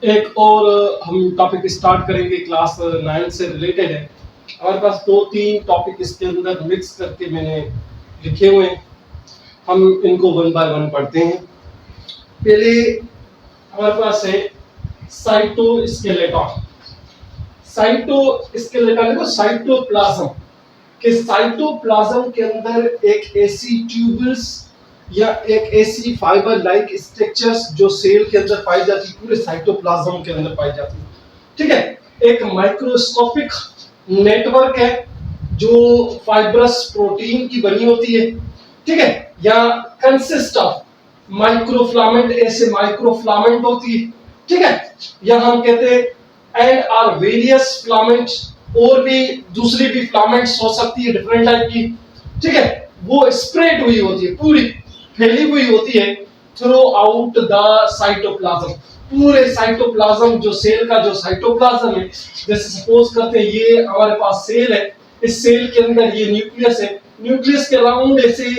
एक और हम टॉपिक स्टार्ट करेंगे, क्लास 9 से रिलेटेड है। हमारे पास 2-3 टॉपिक इसके अंदर मिक्स करके मैंने लिखे हुए हैं। हम इनको वन बाय वन पढ़ते हैं। पहले हमारे पास है साइटोस्केलेटन। साइटोस्केलेटन देखो, साइटोप्लाज्म के साइटोप्लाज्म के अंदर एक ऐसी ट्यूबल्स या एक ऐसी फाइबर लाइक स्ट्रक्चर्स जो सेल के अंदर पाई जाती है, पूरे साइटोप्लाज्म के अंदर पाई जाती है। ठीक है, एक माइक्रोस्कोपिक नेटवर्क है जो फाइब्रस प्रोटीन की बनी होती है। ठीक है, या कंसिस्ट ऑफ माइक्रोफिलामेंट, ऐसे माइक्रोफिलामेंट होती है। ठीक है, या हम कहते हैं एंड आर वेरियस फिलामेंट, और भी दूसरी भी फिलामेंट्स हो सकती है डिफरेंट टाइप की। ठीक है, वो स्प्रेड हुई होती है, पूरी फैली हुई होती है थ्रू आउट द साइटोप्लाज्म। पूरे साइटोप्लाज्म जो सेल का जो साइटोप्लाज्म है, जैसे सपोज करते हैं ये हमारे पास सेल है, इस सेल के अंदर ये न्यूक्लियस है, न्यूक्लियस के अराउंड ऐसे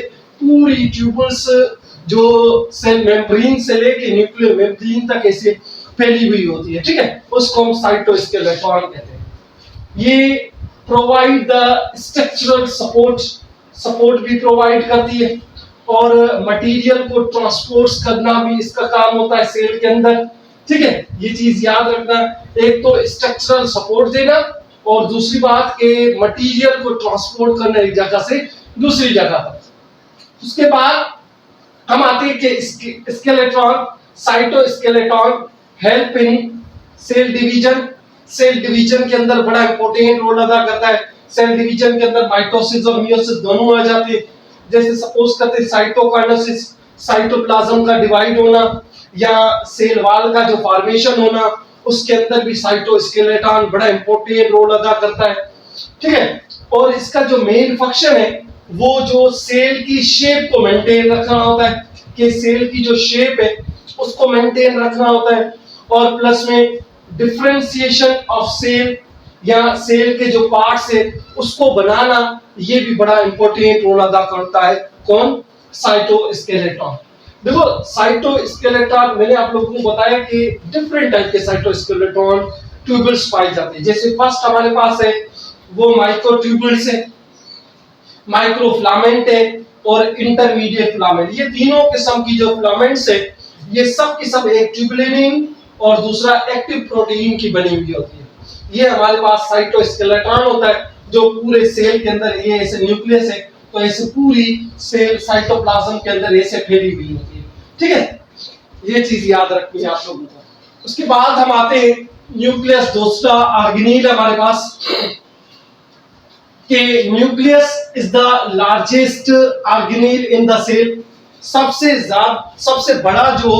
पूरी ट्यूबल्स जो सेल मेम्ब्रेन से लेके न्यूक्लियर मेम्ब्रेन तक ऐसे फैली हुई होती है। ठीक है, उसको हम साइटोस्केलेटन कहते हैं। ये प्रोवाइड द स्ट्रक्चरल सपोर्ट भी प्रोवाइड करती है, और मटेरियल को ट्रांसपोर्ट करना भी इसका काम होता है सेल के अंदर। ठीक है, ये चीज याद रखना, एक तो स्ट्रक्चरल सपोर्ट देना, और दूसरी बात के मटेरियल को ट्रांसपोर्ट करना एक जगह से दूसरी जगह तक। उसके बाद हम आते हैं कि skeleton, cytoskeleton help in cell division. Cell division के अंदर बड़ा इंपॉर्टेंट रोल अदा करता है। सेल डिवीजन के अंदर माइटोसिस और मियोसिस दोनों आ जाते हैं। जैसे सपोज करते हैं साइटोकाइनेसिस, साइटोप्लाज्म का डिवाइड होना, या सेल वॉल का जो फॉर्मेशन होना, उसके अंदर भी साइटोस्केलेटन बड़ा इंपॉर्टेंट रोल अदा करता है। ठीक है, और इसका जो मेन फंक्शन है वो जो सेल की शेप को मेंटेन रखना होता है, कि सेल की जो शेप है उसको मेंटेन रखना होता है, और प्लस में डिफरेंशिएशन ऑफ सेल या सेल के जो पार्ट्स है उसको बनाना, ये भी बड़ा इंपॉर्टेंट रोल अदा करता है। कौन? साइटोस्केलेटन। देखो, साइटोस्केलेटन मैंने आप लोगों को बताया कि डिफरेंट टाइप के साइटोस्केलेटन ट्यूबल्स पाई जाती है। जैसे फर्स्ट हमारे पास है वो माइक्रोट्यूबल्स है, माइक्रोफिलामेंट है, और इंटरमीडिएट फिलामेंट। ये तीनों किस्म की जो फिलामेंट्स है ये सब की सब एक ट्यूबुलिन और दूसरा एक्टिव प्रोटीन की बनी हुई होती है। ये हमारे पास साइटोस्केलेटन होता है जो पूरे सेल के अंदर, ये ऐसे न्यूक्लियस है तो ऐसे पूरी सेल साइटोप्लाज्म के अंदर ऐसे फैली हुई होती है। ठीक है, ये चीज याद रखनी है आप लोगों को। उसके बाद हम आते हैं न्यूक्लियस, दूसरा ऑर्गेनेल हमारे पास कि nucleus is the largest organelle in the cell. सबसे बड़ा जो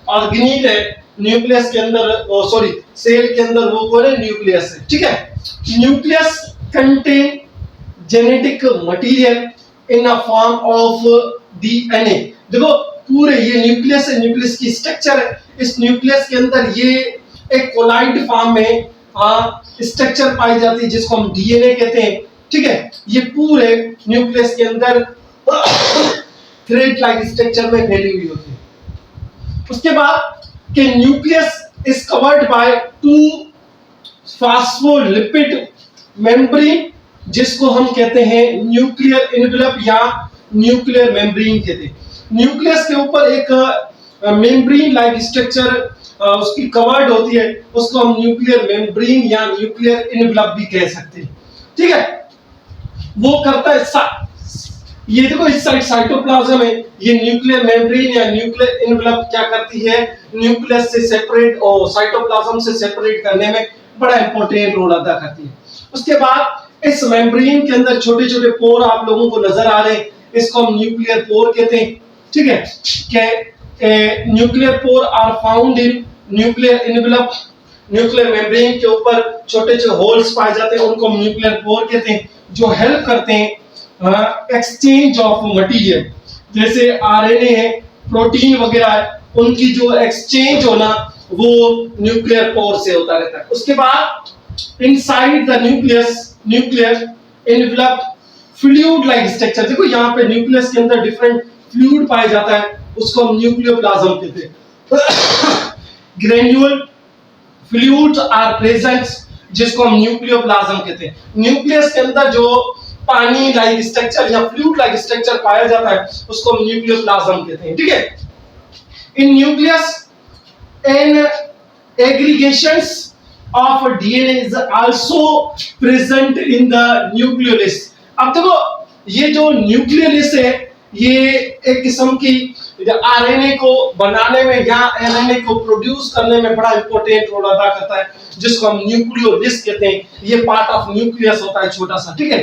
ऑर्गेनेल है न्यूक्लियस के अंदर, सॉरी सेल के अंदर, वो कौन है? न्यूक्लियस है। ठीक है, nucleus contain genetic material in a form of DNA. देखो, पूरे ये न्यूक्लियस है, न्यूक्लियस की स्ट्रक्चर है, इस न्यूक्लियस के अंदर ये एक कोलाइड फॉर्म में स्ट्रक्चर पाई जाती है जिसको हम डीएनए कहते हैं। ठीक है, ये पूरे न्यूक्लियस के अंदर थ्रेड लाइक स्ट्रक्चर में फैली हुई होती है। उसके बाद कि nucleus is covered by 2 phospholipid membrane, जिसको हम कहते हैं न्यूक्लियर एनवेलप या न्यूक्लियर मेम्ब्रेन कहते हैं। न्यूक्लियस के ऊपर एक मेम्ब्रेन लाइक स्ट्रक्चर उसकी कवर्ड होती है, उसको हम न्यूक्लियर मेम्ब्रेन या न्यूक्लियर एनवेलप भी कह सकते हैं। ठीक है, वो करता है ये देखो, इस साइड साइटोप्लाज्म है, ये न्यूक्लियर मेम्ब्रेन या न्यूक्लियर एनवेलप क्या करती है? न्यूक्लियस से सेपरेट और साइटोप्लाज्म से सेपरेट करने में बड़ा इंपॉर्टेंट रोल अदा करती है। उसके बाद इस मेम्ब्रेन के अंदर छोटे छोटे पोर आप लोगों को नजर आ रहे हैं, इसको हम न्यूक्लियर पोर कहते हैं। ठीक है, कि nuclear pore are found in nuclear envelope. Nuclear membrane के ऊपर छोटे छोटे होल्स पाए जाते हैं, उनको हम न्यूक्लियर पोर कहते हैं, जो हेल्प करते हैं एक्सचेंज ऑफ मटेरियल। जैसे आरएनए है, प्रोटीन वगैरह है, उनकी जो एक्सचेंज होना वो न्यूक्लियर पोर से होता रहता है। उसके बाद inside the nuclear envelope fluid like structure. देखो, यहाँ पे न्यूक्लियस के अंदर डिफरेंट फ्लूइड पाया जाता है, उसको हम न्यूक्लियोप्लाज्म कहते हैं। ग्रेन्यूल फ्लूइड्स आर प्रेजेंट, जिसको हम न्यूक्लियोप्लाज्म कहते हैं। न्यूक्लियस के अंदर जो पानी लाइक स्ट्रक्चर या फ्लूइड लाइक स्ट्रक्चर पाया जाता है उसको हम न्यूक्लियोप्लाज्म कहते हैं, ठीक है। In nucleus an aggregations of DNA is also present in the nucleolus। अब देखो ये जो न्यूक्लियोलस है ये एक किस्म की आरएनए को बनाने में या आरएनए को प्रोड्यूस करने में बड़ा इंपॉर्टेंट रोल अदा करता है, जिसको हम न्यूक्लियोलस कहते हैं। ये पार्ट ऑफ न्यूक्लियस होता है छोटा सा, ठीक है।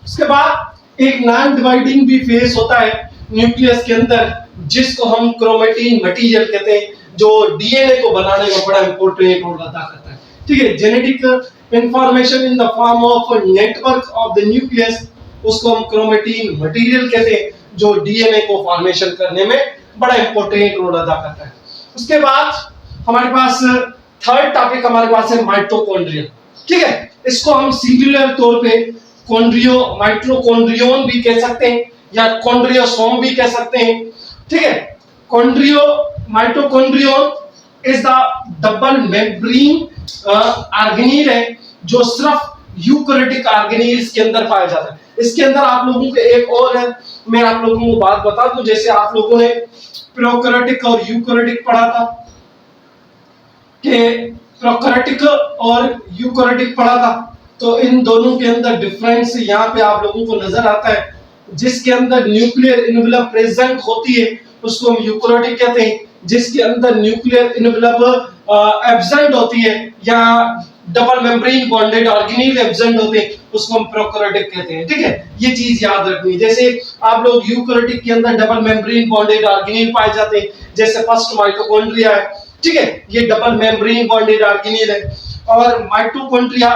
उसके बाद एक नॉन डिवाइडिंग भी फेस होता है न्यूक्लियस के अंदर, जिसको हम क्रोमेटिन मटेरियल कहते हैं, जो डीएनए को बनाने में बड़ा इंपॉर्टेंट रोल अदा करता है, ठीक है। Genetic information in the form of network of the nucleus, उसको हम क्रोमेटिन मटेरियल कहते हैं, जो डीएनए को फॉर्मेशन करने में बड़ा इंपॉर्टेंट रोल अदा करता है। उसके बाद हमारे पास थर्ड टॉपिक हमारे पास है माइटोकॉन्ड्रिया, ठीक है। इसको हम सिंगुलर तौर पे कॉन्ड्रियो माइटोकॉन्ड्रियन भी कह सकते हैं या कॉन्ड्रियोसोम भी कह सकते हैं, ठीक है। कॉन्ड्रियो mitochondrion is the double membrane organelle है, जो सिर्फ यूकैरियोटिक ऑर्गेनील्स के अंदर पाया जाता है। इसके अंदर आप लोगों के एक और है, मैं आप लोगों को बात बता दूं, जैसे आप लोगों ने प्रोकैरियोटिक और यूकैरियोटिक पढ़ा था कि प्रोकैरियोटिक और यूकैरियोटिक पढ़ा था, तो इन दोनों के अंदर डिफरेंस यहाँ पे आप लोगों को नजर आता है। जिसके अंदर न्यूक्लियर एनवेलप प्रेजेंट होती है उसको हम यूकैरियोटिक कहते हैं, जिसके अंदर न्यूक्लियर एनवेलप एब्सेंट होती है या डबल मेम्ब्रेन बॉन्डेड ऑर्गेनील एब्सेंट होते हैं उसको हम प्रोकैरियोटिक कहते हैं, ठीक है। ये चीज याद रखनी है। जैसे आप लोग यूकैरियोटिक के अंदर डबल मेम्ब्रेन बॉन्डेड ऑर्गेनील पाए जाते हैं, जैसे फर्स्ट माइटोकॉन्ड्रिया है, ठीक है, ये डबल मेम्ब्रेन बॉन्डेड ऑर्गेनील है। और mitochondria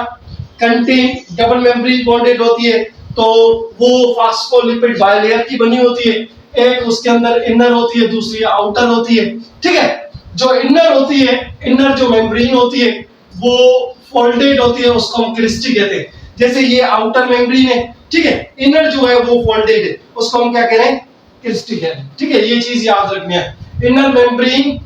contain double membrane bonded होती है, तो वो फॉस्फोलिपिड बाइलेयर की बनी होती है, एक उसके अंदर इनर होती है, दूसरी आउटर होती है, ठीक है। जो इनर होती है, इनर जो मेम्ब्रेन होती है वो फोल्डेड होती है, उसको हम क्रिस्टी कहते हैं। जैसे ये आउटर मेम्ब्रेन है, ठीक है, इनर जो है वो फोल्डेड है, उसको हम क्या कह रहे हैं, क्रिस्टी कह रहे हैं, ठीक है। ये चीज याद रखनी है। इनर मेम्ब्रेन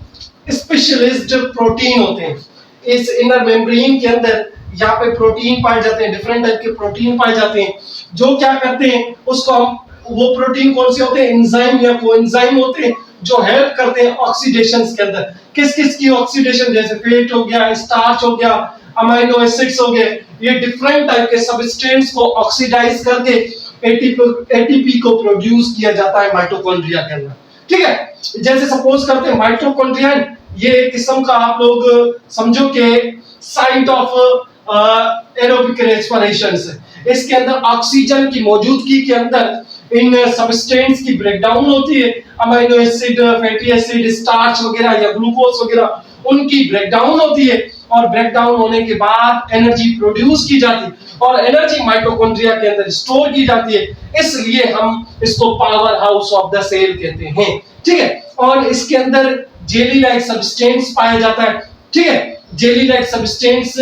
स्पेशलिस्ट प्रोटीन होते हैं, इस इनर मेम्ब्रेन के अंदर यहाँ पे प्रोटीन पाए जाते हैं, डिफरेंट टाइप के प्रोटीन पाए जाते हैं, जो क्या करते हैं उसको हम, वो प्रोटीन कौन से होते हैं, एंजाइम या कोएंजाइम होते हैं, जो हेल्प करते हैं ऑक्सीडेशन के अंदर। किस किस की ऑक्सीडेशन, जैसे फेट हो गया, स्टार्च हो गया, अमीनो एसिड्स हो गए, ये डिफरेंट टाइप के सबस्टेंस को ऑक्सीडाइज करके एटीपी को प्रोड्यूस किया जाता है माइटोकॉन्ड्रिया के अंदर, ठीक है। जैसे सपोज करते हैं माइटोकॉन्ड्रिया, ये एक किस्म का आप लोग समझो कि साइट ऑफ एरोबिक रेस्पिरेशन है। इसके अंदर ऑक्सीजन की मौजूदगी के अंदर इन सबस्टेंस की ब्रेकडाउन होती है, amino acid, fatty acid, starch वगैरह या ग्लूकोज वगैरह, उनकी ब्रेकडाउन होती है, और ब्रेकडाउन होने के बाद एनर्जी प्रोड्यूस की जाती है, और एनर्जी माइटोकॉन्ड्रिया के अंदर स्टोर की जाती है, इसलिए हम इसको powerhouse of the cell कहते हैं, ठीक है। और इसके अंदर जेली लाइक सब्सटेंस पाया जाता है, ठीक है, जेली लाइक सब्सटेंस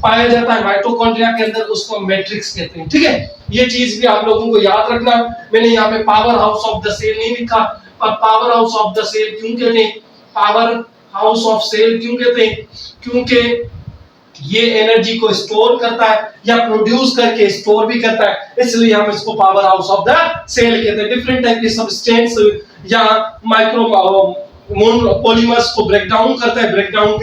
पाया जाता है माइटोकॉन्ड्रिया के अंदर, उसको मैट्रिक्स कहते हैं, ठीक है। ये चीज भी आप लोगों को याद रखना। मैंने यहाँ पे powerhouse of the cell नहीं लिखा, पर powerhouse of the cell क्यों कहते हैं, पावर हाउस ऑफ सेल क्यों कहते हैं, क्योंकि ये एनर्जी को स्टोर करता है या प्रोड्यूस करके स्टोर भी करता है, इसलिए हम इसको powerhouse of the cell कहते हैं। डिफरेंट टाइप के सब्सटेंस या माइक्रो पॉलीमर्स को ब्रेक डाउन करता है, ब्रेक डाउन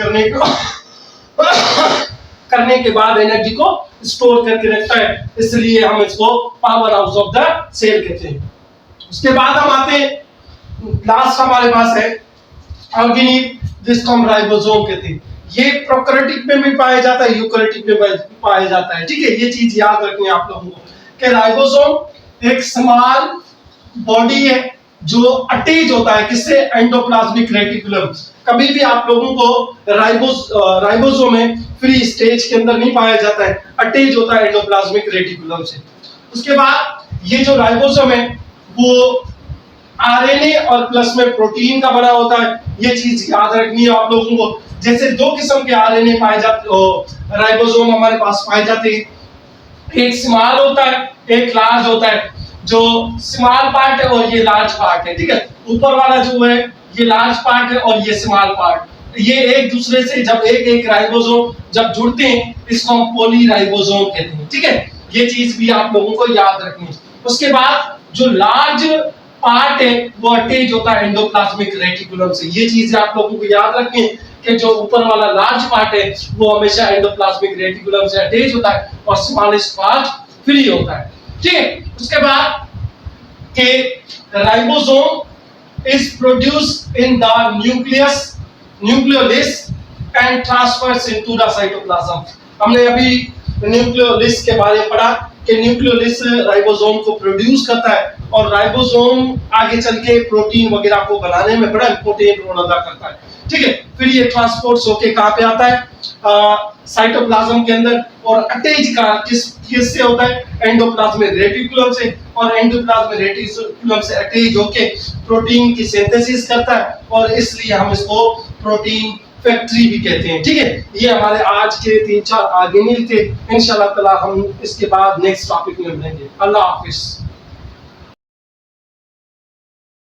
करने के बाद एनर्जी को स्टोर करके रखता है, इसलिए हम इसको powerhouse of the cell कहते हैं। उसके बाद हम आते हैं, लास्ट हमारे पास है ऑर्गेनील, जिसको हम राइबोसोम कहते हैं। ये प्रोकैरियोटिक में भी पाया जाता है, यूकैरियोटिक में भी पाया जाता है, ठीक है। ये चीज याद रखनी है आप लोगों को कि राइबोसोम एक स्मॉल बॉडी है जो अटैच होता है किससे, एंडोप्लाज्मिक रेटिकुलम। कभी भी आप लोगों को राइबोसोम में फ्री स्टेज के अंदर नहीं पाया जाता है, अटैच होता है एंडोप्लाज्मिक रेटिकुलम से। उसके बाद ये जो राइबोसोम है वो आरएनए और प्लस में प्रोटीन का बना होता है, ये चीज याद रखनी है आप लोगों को। जैसे दो किस्म के आरएनए पाए जाते, राइबोसोम हमारे पास पाए जाते हैं, एक स्मॉल होता है, एक लार्ज होता है। जो स्मॉल पार्ट है और ये लार्ज पार्ट है, ठीक है। ऊपर वाला जो है ये लार्ज पार्ट है और ये स्मॉल पार्ट, ये एक दूसरे से जब एक एक राइबोसोम जब जुड़ते हैं इसको हम पॉलीराइबोसोम कहते हैं। ठीक है, ये चीज भी आप लोगों को याद रखनी है। उसके बाद जो लार्ज पार्ट है वो अटैच होता है एंडोप्लाज्मिक रेटिकुलम से। ये चीज आप लोगों को याद रखनी है कि जो ऊपर वाला लार्ज पार्ट है वो हमेशा एंडोप्लाज्मिक रेटिकुलम से अटैच होता है और स्मॉलेस्ट पार्ट फ्री होता है। ठीक है, उसके बाद के ribosome is produced in the nucleolus and transfers into the cytoplasm। हमने अभी न्यूक्लियोलिस के बारे में पढ़ा कि न्यूक्लियोलिस राइबोसोम को प्रोड्यूस करता है और राइबोसोम आगे चल के प्रोटीन वगैरह को बनाने में बड़ा इंपॉर्टेंट रोल अदा करता है। ठीक है, फिर ये ट्रांसपोर्ट होके कहां पे आता है साइटोप्लाज्म के अंदर और अटैच का किससे होता है एंडोप्लाज्मिक रेटिकुलम से और एंडोप्लाज्मिक रेटिकुलम से अटैच होके प्रोटीन की सिंथेसिस करता है और इसलिए हम इसको प्रोटीन फैक्ट्री भी कहते हैं। ठीक है, ये हमारे आज के 3-4 आर्गेनिल थे। इंशाल्लाह ताला हम इसके बाद नेक्स्ट टॉपिक में मिलेंगे। अल्लाह हाफिज।